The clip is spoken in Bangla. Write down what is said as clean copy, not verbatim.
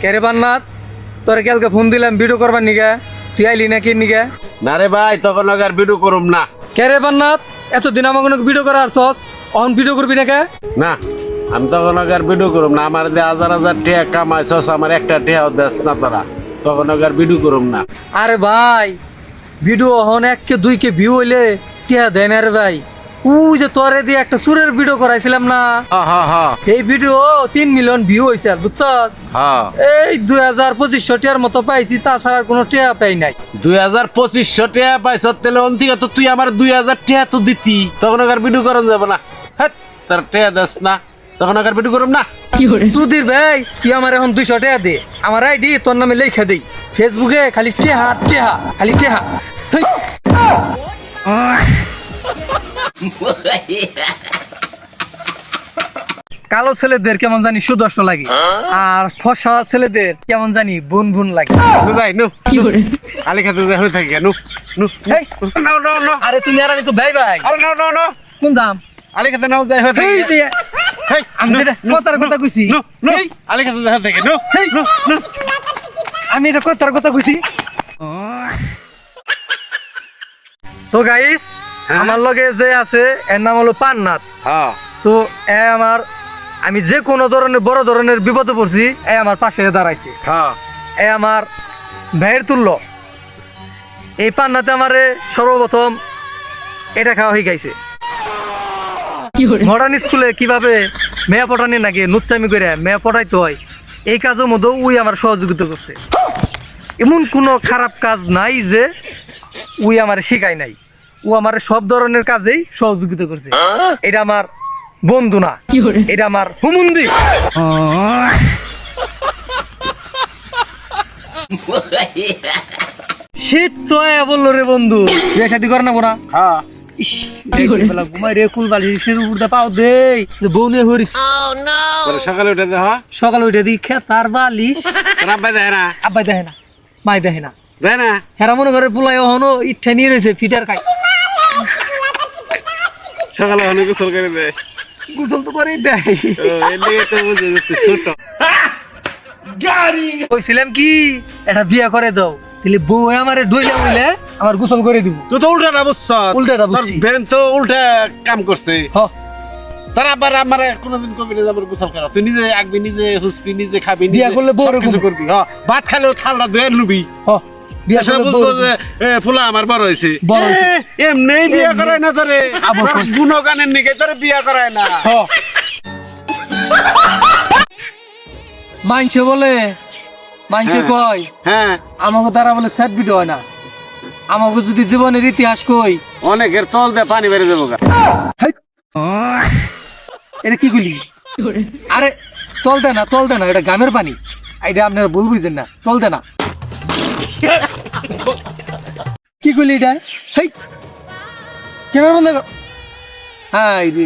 কেরে বান্নাত তোরে কালকে ফোন দিলাম ভিডিও করবার নিগা তুই আইলি নাকি নিগা? না রে ভাই তখন আর ভিডিও করুম না। কেরে বান্নাত এতদিন আমাকে ভিডিও করার সস অন ভিডিও করবি না কে? না আমি তখন আর ভিডিও করুম না। আমার যে হাজার হাজার টাকা কামাইছস আমার একটা টাকাও দেস না তারা, তখন আর ভিডিও করুম না। আরে ভাই ভিডিও হন 1 2 কে ভিউ হইলে টিয়া দেন রে ভাই। ওই যে তোরে দিয়ে একটা সুরের ভিডিও করাইছিলাম না, হ্যাঁ হ্যাঁ হ্যাঁ এই ভিডিও 3 মিলিয়ন ভিউ হয়েছে বুঝছস? হ্যাঁ। এই 2500 টিয়ার মতো পাইছি, তাছাড়া আর কোনো টিয়া পাই নাই। 2500 টাকা পাইছ তেলে অন্তিকা তো তুই আমার 2000 টাকা তো দিতি, তখন আর ভিডিও করন যাব না। হ্যাঁ তার টাকা দেস না, তখন আর ভিডিও করুম না। সুধীর ভাই তুই আমার এখন 200 টাকা দে, আমার আইডি তোর নামে লেখা দেই ফেসবুকে, খালি টেহা টেহা খালি টেহা। হেই। কালো ছেলেদের কেমন জানি সুদর্শ লাগে, আর ফর্সা ছেলেদের কেমন জানি বুন বুন লাগে। নু যাই নু আলি খাতে যাই হয়ে থাকে নু নু। হেই। নো নো নো আরে তুমি আর আমি তো ভাই ভাই। আরে নো নো নো কোন দাম? আলি খাতে নাও যাই হয়ে থাকে। হেই দিয়ে। হেই আমি যেটা কথার কথা কইছি, নো নো আলি খাতে যাই হয়ে থাকে নু নো নো। আমি এটা কথার কথা কইছি। তো গাইস আমার লগে যে আছে এর নাম হলো পান্নাত। হ্যাঁ তো এ আমার, আমি যে কোনো ধরনের বড় ধরনের বিপদে পড়ছি এ আমার পাশে দাঁড়াইছে, হ্যাঁ এ আমার ভাইয়ের তুল্য। এই পান্নাতে আমারে সর্বপ্রথম এটা খাওয়া হয়ে গেছে। মডার্ন স্কুলে কিভাবে মেয়া পটানি নাকি নুচ্চামি করে মেয়া পটাইতে হয়, এই কাজের মধ্যেও উই আমার সহযোগিতা করছে। এমন কোনো খারাপ কাজ নাই যে উই আমার শিখায় নাই, ও আমার সব ধরনের কাজেই সহযোগিতা করছে। এটা আমার বন্ধু না, এটা আমার হুমুন্দি। শীত তো বললো রে বন্ধু, বিয়ে শাদী করে না বোনা? হ্যাঁ ঘুমাই রে কুল বালিশের উপর পাও দেই যে বউ নিয়ে হরিস। সকালে উঠে দে। হ্যাঁ সকালে উঠে দিই খেতার বালিশ, রাব্বাই দেয় না, আব্বাই দেখে না, মাই দেখে না, দেয় না। হেরা মনে করে পোলাই হনো ইচ্ছা নিয়ে রয়েছে ফিটার খাই। সকালে অনেক গোসল করে দেয়, গোসল তো করেই দেয়। এর লেগে তো বুঝে যাচ্ছে ছোট। কইছিলাম কি এটা বিয়া করে দাও, তাহলে বউ আমারে ডইলে বইলে আমার গোসল করে দিব। তুই তো উল্টাটা বুঝছ, উল্টাটা বুঝছি। বেরেন তো উল্টা কাম করছে। হ তারা আবার আমার কোনদিন কবি না যাবার গোসল করা, তুই নিজে আঁকবি, নিজে হুসবি, নিজে খাবি, বিয়া করলে বউরে কিছু করবি। হ্যাঁ ভাত খালেও থালটা ধুয়ে লুবি। হ বিয়া আসলে করলে বুঝবো বউ- যে ফুলা আমার বড় হয়েছে। বড় হইছে। এমনি বিয়া করায় না তোরে, আবার কই। গুণগানের নিকে তোরে বিয়া করায় না। হ মাইনছে বলে, মাইনছে হ্যাঁ। কয় হ্যাঁ আমাকে দ্বারা বলে সেট ভিডিও হয় না। আমাকে যদি জীবনের ইতিহাস কই, অনেকের তল দিয়ে পানি বেড়ে যাবো গা। এটা কি গুলি? আরে চলতে না চলতে না, এটা গ্রামের পানি, এটা আপনারা ভুল বুঝতেন না, চলতে না। কি গুলি এটা? হেই ক্যামেরা বন্ধ কর। হ্যাঁ এই যে